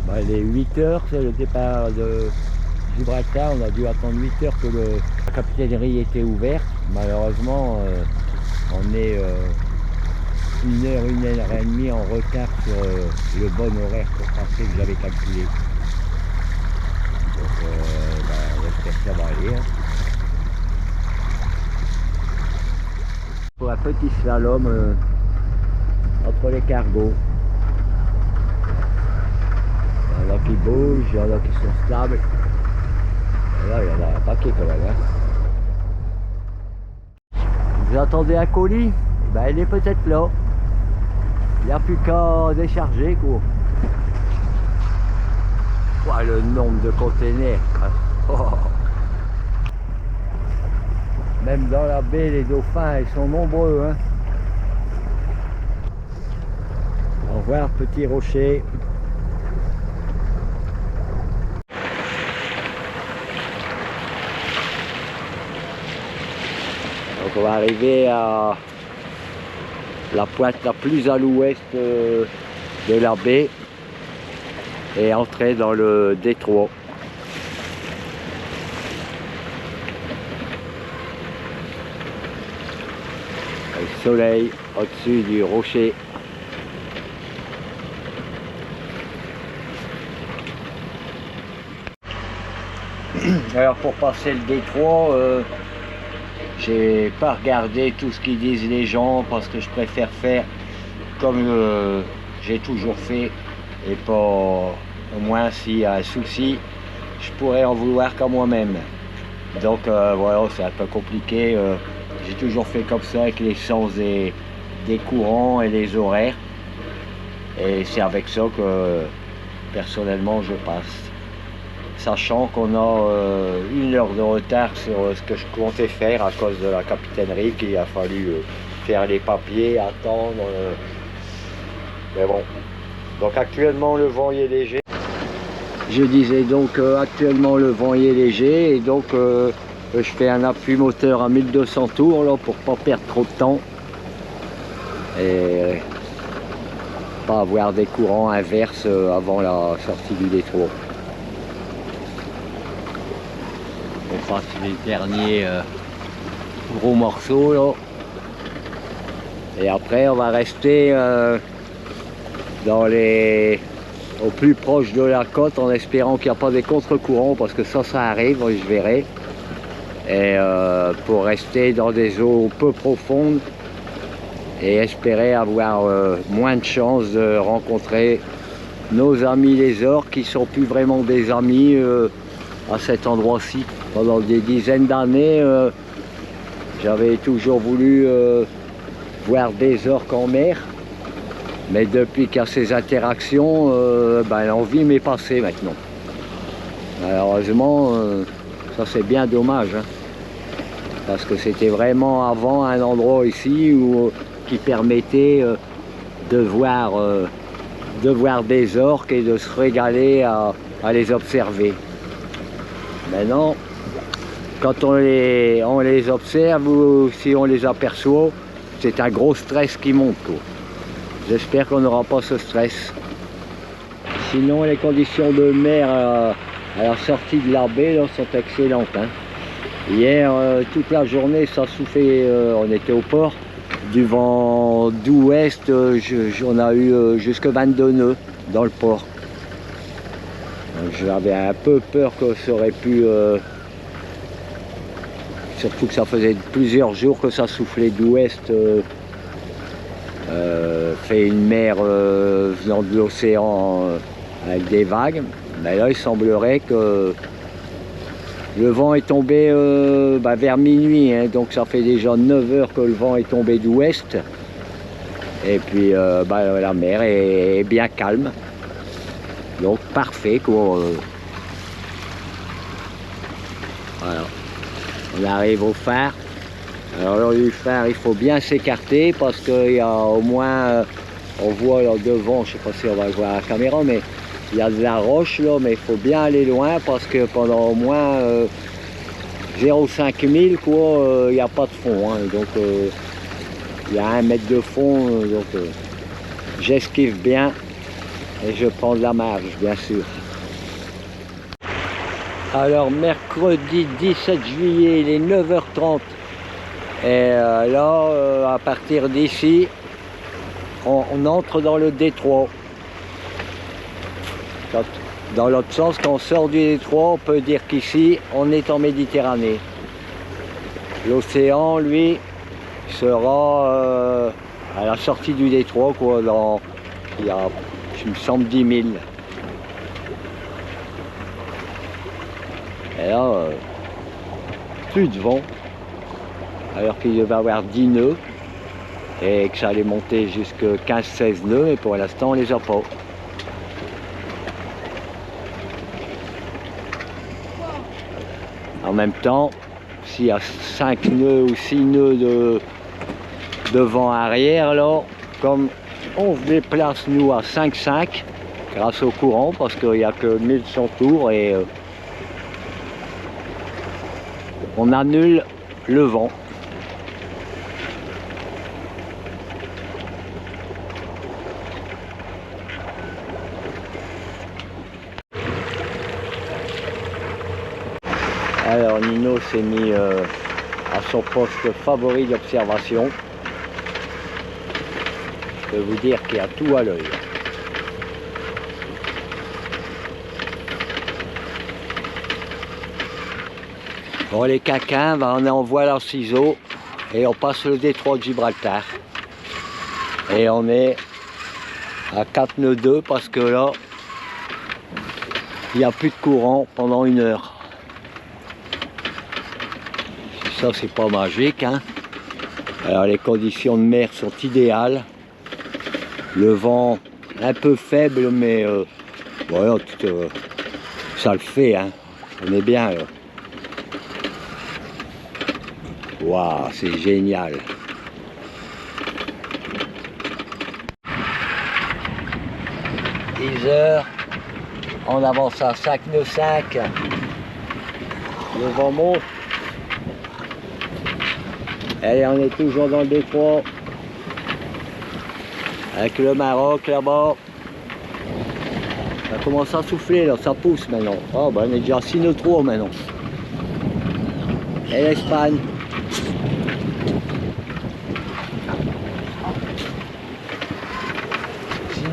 Bah, les 8 heures, c'est le départ de Gibraltar. On a dû attendre 8 heures que la capitainerie était ouverte. Malheureusement, on est 1 heure et demie en retard sur le bon horaire pour passer que j'avais calculé. Donc, j'espère que ça va aller. Hein. Pour un petit slalom entre les cargos. Il y en a qui bougent, il y en a qui sont stables. Et là, il y en a un paquet quand même. Hein. Vous attendez un colis? Eh ben, il est peut-être là. Il n'y a plus qu'à décharger, quoi. Oh, le nombre de containers. Oh. Même dans la baie, les dauphins, ils sont nombreux. Hein. Au revoir, petit rocher. Donc on va arriver à la pointe la plus à l'ouest de la baie et entrer dans le détroit. Le soleil au-dessus du rocher. Alors pour passer le détroit, j'ai pas regardé tout ce qu'ils disent les gens parce que je préfère faire comme j'ai toujours fait et pas au moins s'il y a un souci je pourrais en vouloir qu'à moi-même. Donc voilà, c'est un peu compliqué. J'ai toujours fait comme ça avec les sens des courants et les horaires et c'est avec ça que personnellement je passe. Sachant qu'on a 1 heure de retard sur ce que je comptais faire à cause de la capitainerie, qu'il a fallu faire les papiers, attendre. Mais bon. Donc actuellement le vent y est léger. Je disais donc actuellement le vent y est léger et donc je fais un appui moteur à 1200 tours là, pour pas perdre trop de temps. Et pas avoir des courants inverses avant la sortie du détroit. On passe les derniers gros morceaux là. Et après on va rester au plus proche de la côte en espérant qu'il n'y a pas des contre-courants parce que ça arrive, je verrai. Et pour rester dans des eaux peu profondes et espérer avoir moins de chances de rencontrer nos amis les orques qui sont plus vraiment des amis à cet endroit-ci. Pendant des dizaines d'années, j'avais toujours voulu voir des orques en mer, mais depuis qu'il y a ces interactions, l'envie m'est passée maintenant. Malheureusement, ça c'est bien dommage, hein, parce que c'était vraiment avant un endroit ici qui permettait de voir des orques et de se régaler à les observer. Maintenant, quand on les observe ou si on les aperçoit, c'est un gros stress qui monte. J'espère qu'on n'aura pas ce stress. Sinon, les conditions de mer à la sortie de la baie là, sont excellentes. Hein. Hier, toute la journée, ça soufflait, on était au port, du vent d'ouest, on a eu jusque 22 nœuds dans le port. J'avais un peu peur que ça aurait pu... surtout que ça faisait plusieurs jours que ça soufflait d'ouest, fait une mer venant de l'océan avec des vagues. Mais là, il semblerait que le vent est tombé vers minuit, hein, donc ça fait déjà 9 heures que le vent est tombé d'ouest. Et puis la mer est bien calme. Donc parfait quoi. Voilà. On arrive au phare. Alors là, du phare, il faut bien s'écarter parce qu'il y a au moins, on voit là devant, je ne sais pas si on va voir la caméra, mais il y a de la roche là, mais il faut bien aller loin parce que pendant au moins 0,5 milles quoi, il n'y a pas de fond. Hein, donc il y a 1 mètre de fond, donc j'esquive bien Et je prends de la marge, bien sûr. Alors, mercredi 17 juillet, il est 9h30. Et là, à partir d'ici, on entre dans le détroit. Dans l'autre sens, quand on sort du détroit, on peut dire qu'ici, on est en Méditerranée. L'océan, lui, sera à la sortie du détroit, quoi, il y a, je me semble, 10 000. Et là, plus de vent, alors qu'il devait avoir 10 nœuds, et que ça allait monter jusqu'à 15-16 nœuds, et pour l'instant, on les a pas. En même temps, s'il y a 5 nœuds ou 6 nœuds de vent arrière, là, comme on se déplace nous à 5,5 grâce au courant, parce qu'il n'y a que 1100 tours et on annule le vent. Alors Nino s'est mis à son poste favori d'observation. Je peux vous dire qu'il y a tout à l'œil. Bon, les caquins, on envoie leurs ciseaux et on passe le détroit de Gibraltar. Et on est à 4 nœuds 2 parce que là, il n'y a plus de courant pendant 1 heure. Ça, c'est pas magique, hein. Alors les conditions de mer sont idéales. Le vent un peu faible, mais voilà, ça le fait, hein. On est bien là. Waouh, c'est génial. « 10 heures, on avance à 5 nœuds 5. Le vent monte. Allez, on est toujours dans le détroit. Avec le Maroc là-bas. Ça commence à souffler là, ça pousse maintenant. Oh, ben on est déjà à 6 nœuds 3 maintenant. Et l'Espagne.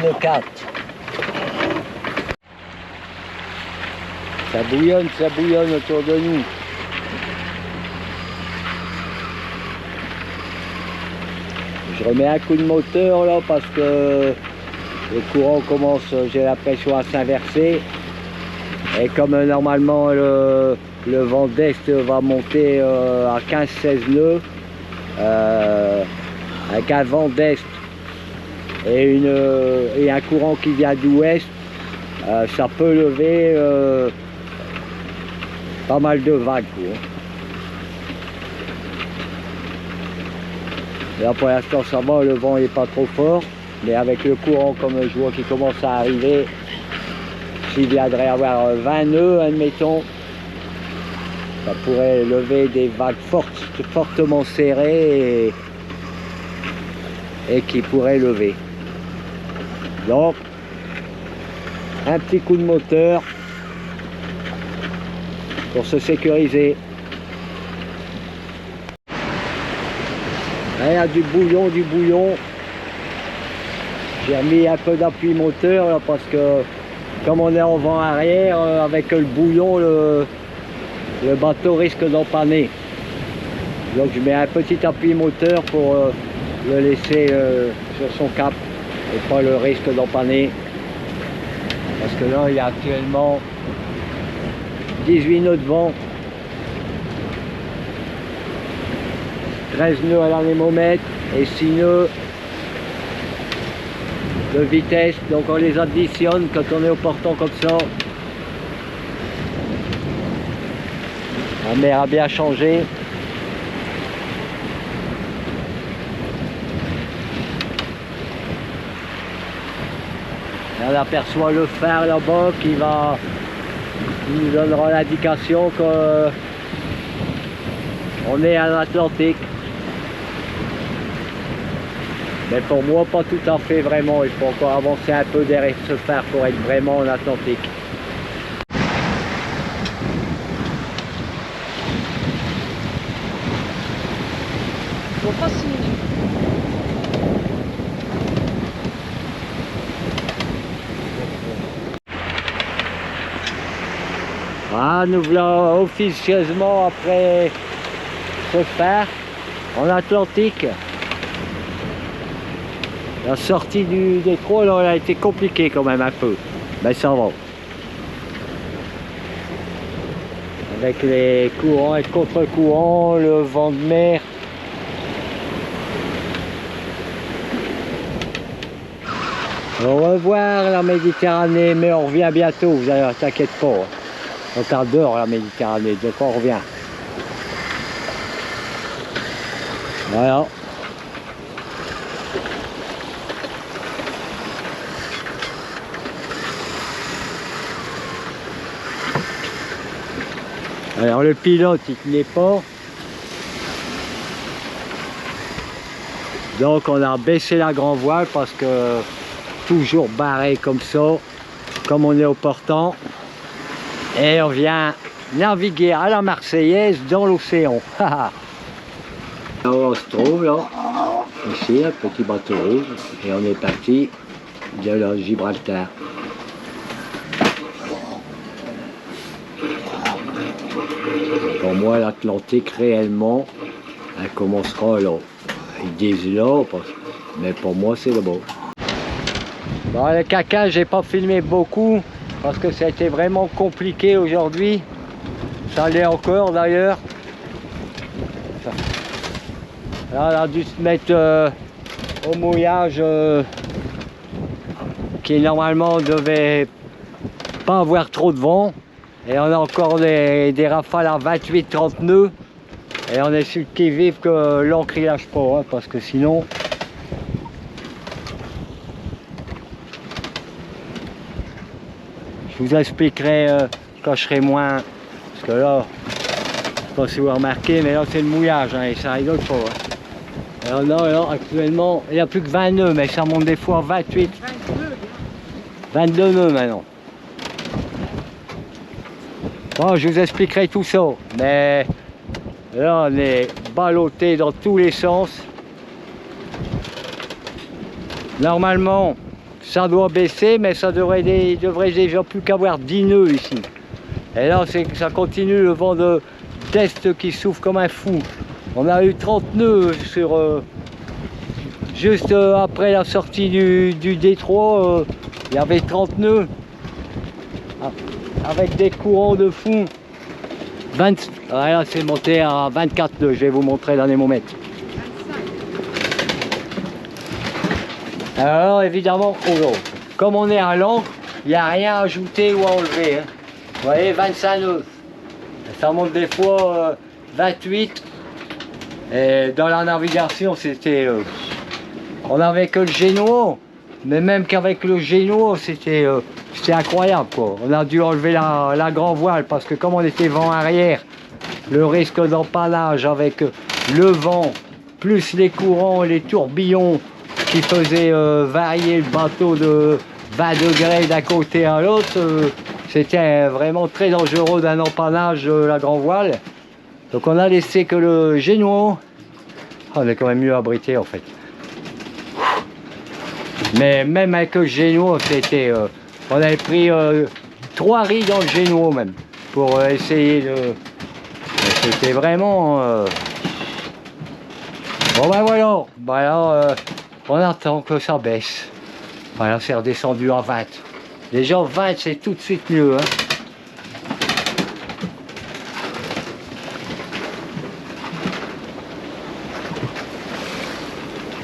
Nœud 4. Ça bouillonne autour de nous. Je remets un coup de moteur là parce que le courant commence, j'ai l'impression, à s'inverser. Et comme normalement le vent d'est va monter à 15-16 nœuds, avec un vent d'est et un courant qui vient d'ouest, ça peut lever pas mal de vagues, quoi. Là pour l'instant ça va, le vent n'est pas trop fort, mais avec le courant comme je vois qui commence à arriver, s'il viendrait avoir 20 nœuds, admettons, ça pourrait lever des vagues fortement serrées et qui pourraient lever. Donc, un petit coup de moteur pour se sécuriser. Là, il y a du bouillon. J'ai remis un peu d'appui moteur là, parce que comme on est en vent arrière, avec le bouillon, le bateau risque d'empanner. Donc je mets un petit appui moteur pour le laisser sur son cap et pas le risque d'empanner. Parce que là, il y a actuellement 18 nœuds de vent, 13 nœuds à l'anémomètre et 6 nœuds de vitesse. Donc on les additionne quand on est au portant comme ça. La mer a bien changé. Et on aperçoit le phare là-bas qui nous donnera l'indication qu'on est à l'Atlantique. Mais pour moi, pas tout à fait vraiment. Il faut encore avancer un peu derrière ce phare pour être vraiment en Atlantique. Faut pas s'y aller. Ah, nous voilà officieusement après ce phare en Atlantique. La sortie du détroit, là, elle a été compliquée quand même un peu. Mais ça va. Avec les courants et contre-courants, le vent de mer. On va voir la Méditerranée, mais on revient bientôt, vous allez, t'inquiète pas. On t'adore la Méditerranée, donc on revient. Voilà. Alors le pilote il tenait pas. Donc on a baissé la grand voile parce que toujours barré comme ça, comme on est au portant. Et on vient naviguer à la Marseillaise dans l'océan. On se trouve là, ici, un petit bateau rouge, et on est parti de la Gibraltar. Pour moi, l'Atlantique, réellement, elle commencera là. Ils disent là, mais pour moi, c'est là-bas. Bon, le caca, j'ai pas filmé beaucoup, parce que ça a été vraiment compliqué aujourd'hui. Ça l'est encore, d'ailleurs. Là, on a dû se mettre au mouillage qui, normalement, devait pas avoir trop de vent. Et on a encore des rafales à 28-30 nœuds. Et on est sur le qui-vive que l'ancre ne lâche pas, hein, parce que sinon... Je vous expliquerai quand je serai moins... Parce que là, je ne sais pas si vous remarquez, mais là c'est le mouillage, hein, et ça rigole pas. Hein. Alors là, actuellement, il n'y a plus que 20 nœuds, mais ça monte des fois à 28. 22 nœuds maintenant. Bon, je vous expliquerai tout ça, mais là on est ballotté dans tous les sens. Normalement, ça doit baisser, mais ça devrait déjà plus qu'avoir 10 nœuds ici. Et là, ça continue le vent d'est qui souffle comme un fou. On a eu 30 nœuds sur, juste après la sortie du détroit, il y avait 30 nœuds. Avec des courants de fond. Là c'est monté à 24 nœuds, je vais vous montrer l'anémomètre. Alors évidemment, comme on est à l'ancre, il n'y a rien à ajouter ou à enlever. Hein. Vous voyez, 25 nœuds. Ça monte des fois 28. Et dans la navigation, c'était... on n'avait que le génois. Mais même qu'avec le génois, c'était incroyable, quoi. On a dû enlever la grand voile parce que comme on était vent arrière, le risque d'empannage avec le vent, plus les courants et les tourbillons qui faisaient varier le bateau de 20 degrés d'un côté à l'autre, c'était vraiment très dangereux d'un empannage de la grand voile. Donc on a laissé que le génois. On est quand même mieux abrité en fait. Mais même avec le génois, c'était... on avait pris 3 riz dans le génois même, pour essayer de... C'était vraiment... Bon ben voilà, ben là, on attend que ça baisse. Voilà, c'est redescendu à 20. Déjà 20, c'est tout de suite mieux. Hein.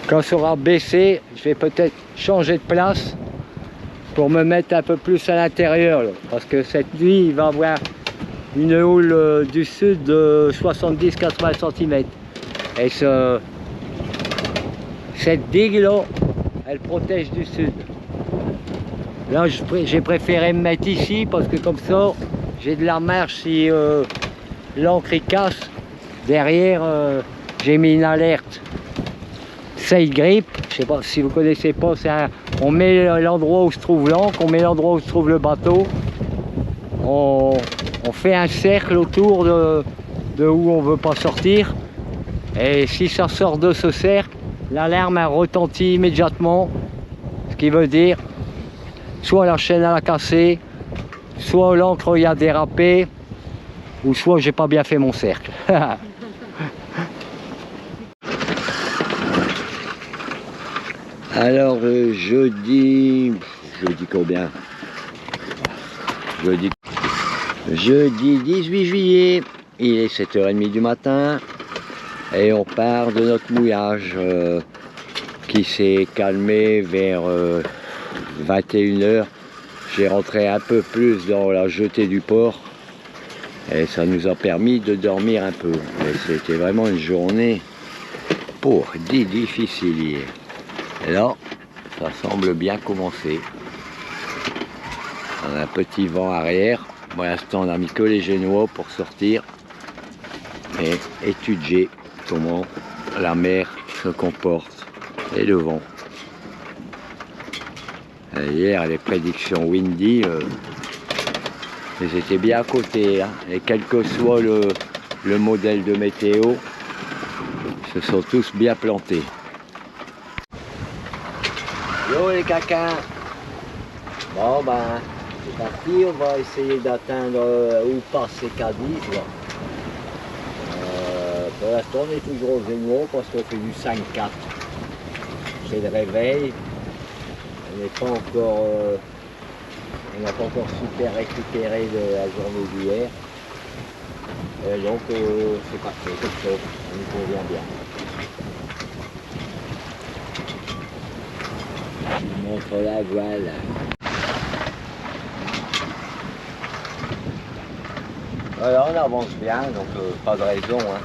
Quand ça aura baissé, je vais peut-être changer de place pour me mettre un peu plus à l'intérieur. Parce que cette nuit, il va y avoir une houle du sud de 70-80 cm. Et cette digue-là, elle protège du sud. Là, j'ai préféré me mettre ici parce que comme ça, j'ai de la marge si l'ancre casse. Derrière, j'ai mis une alerte. side grip. Je sais pas si vous connaissez pas, on met l'endroit où se trouve l'ancre, on met l'endroit où se trouve le bateau. On fait un cercle autour de où on veut pas sortir. Et si ça sort de ce cercle, l'alarme retentit immédiatement. Ce qui veut dire, soit la chaîne a cassé, soit l'ancre y a dérapé, ou soit j'ai pas bien fait mon cercle. Alors jeudi combien? Jeudi 18 juillet, il est 7h30 du matin et on part de notre mouillage qui s'est calmé vers 21h. J'ai rentré un peu plus dans la jetée du port et ça nous a permis de dormir un peu. Mais c'était vraiment une journée difficile hier. Et là, ça semble bien commencer. On a un petit vent arrière. Pour l'instant, on a mis que les génois pour sortir et étudier comment la mer se comporte et le vent. Et hier, les prédictions windy, elles étaient bien à côté. Hein. Et quel que soit le modèle de météo, ils se sont tous bien plantés. Yo les caquins. Bon ben, c'est parti, on va essayer d'atteindre où passe ces Cadiz. Pour l'instant on est toujours au Génois parce qu'on fait du 5-4. C'est le réveil. On n'est pas encore, on n'a pas encore super récupéré de la journée d'hier. Donc c'est parfait, comme ça, ça nous convient bien. Je vous montre la voile. Voilà, on avance bien, donc pas de raison. Hein.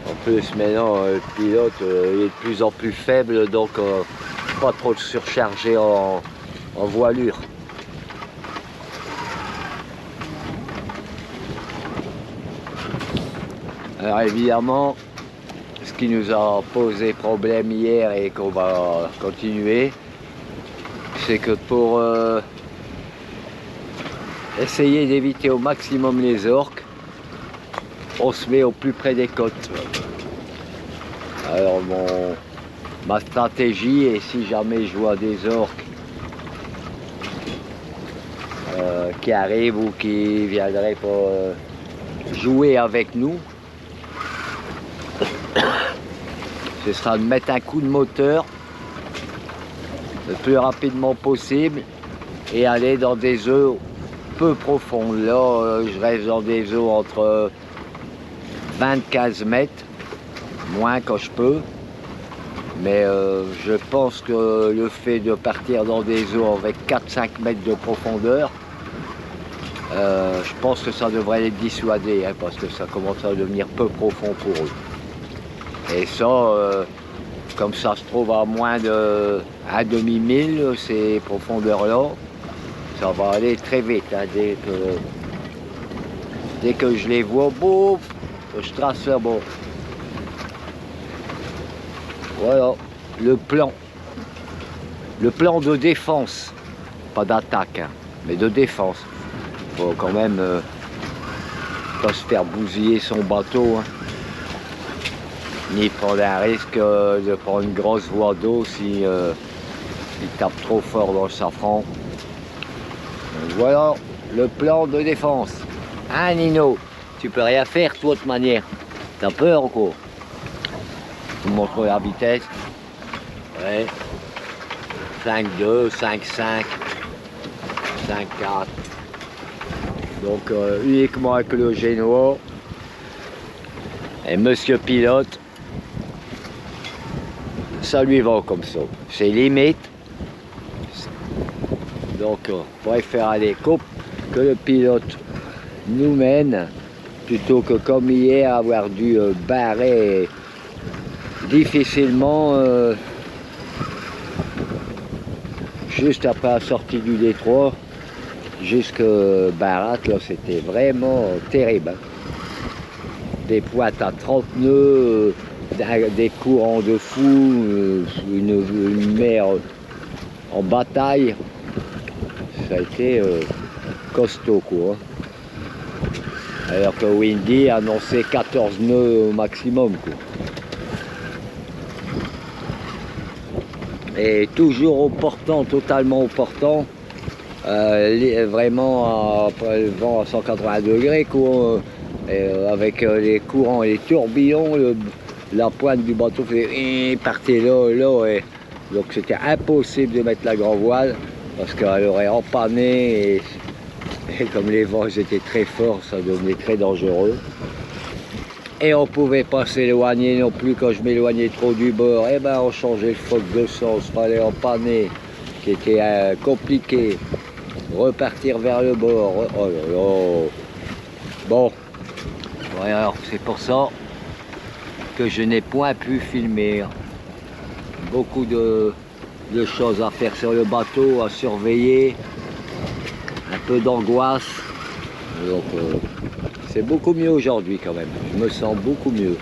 En plus maintenant le pilote il est de plus en plus faible, donc pas trop surchargé en voilure. Alors évidemment, ce qui nous a posé problème hier et qu'on va continuer, c'est que pour essayer d'éviter au maximum les orques, on se met au plus près des côtes. Alors ma stratégie est, si jamais je vois des orques qui arrivent ou qui viendraient pour jouer avec nous, ce sera de mettre un coup de moteur le plus rapidement possible et aller dans des eaux peu profondes. Là, je reste dans des eaux entre 20-15 mètres, moins quand je peux. Mais je pense que le fait de partir dans des eaux avec 4-5 mètres de profondeur, je pense que ça devrait les dissuader, hein, parce que ça commence à devenir peu profond pour eux. Et ça, comme ça se trouve à moins de 1 demi-mille, ces profondeurs-là, ça va aller très vite. Hein, dès que je les vois, bouf, je trace le bord. Voilà, le plan de défense, pas d'attaque, hein, mais de défense. Il faut quand même pas se faire bousiller son bateau, hein, ni prendre un risque de prendre une grosse voie d'eau si il tape trop fort dans le safran. Donc voilà le plan de défense. Hein Nino, tu peux rien faire toi de toute manière. T'as peur ou quoi? Je vous montre la vitesse. Ouais. 5,2, 5,5, 5,4. Donc uniquement avec le génois. Et monsieur pilote, ça lui va comme ça. C'est limite. Donc on préfère aller coupe que le pilote nous mène plutôt que comme hier avoir dû barrer difficilement juste après la sortie du détroit jusque Barat. Là c'était vraiment terrible, hein. des pointes à 30 nœuds, des courants de fou, une mer en bataille. Ça a été costaud quoi. Alors que Windy annonçait 14 nœuds au maximum quoi. Et toujours au portant, totalement au portant, vraiment le vent à 180 degrés quoi, avec les courants et les tourbillons, la pointe du bateau partait là, et donc c'était impossible de mettre la grand voile parce qu'elle aurait empanné et comme les vents étaient très forts, ça devenait très dangereux. Et on ne pouvait pas s'éloigner non plus quand je m'éloignais trop du bord. Et ben on changeait le phoque de sens, fallait empanner, qui était compliqué. Repartir vers le bord. Oh là là. Bon, ouais, alors c'est pour ça que je n'ai point pu filmer. Beaucoup de choses à faire sur le bateau, à surveiller, un peu d'angoisse. Donc c'est beaucoup mieux aujourd'hui quand même, je me sens beaucoup mieux.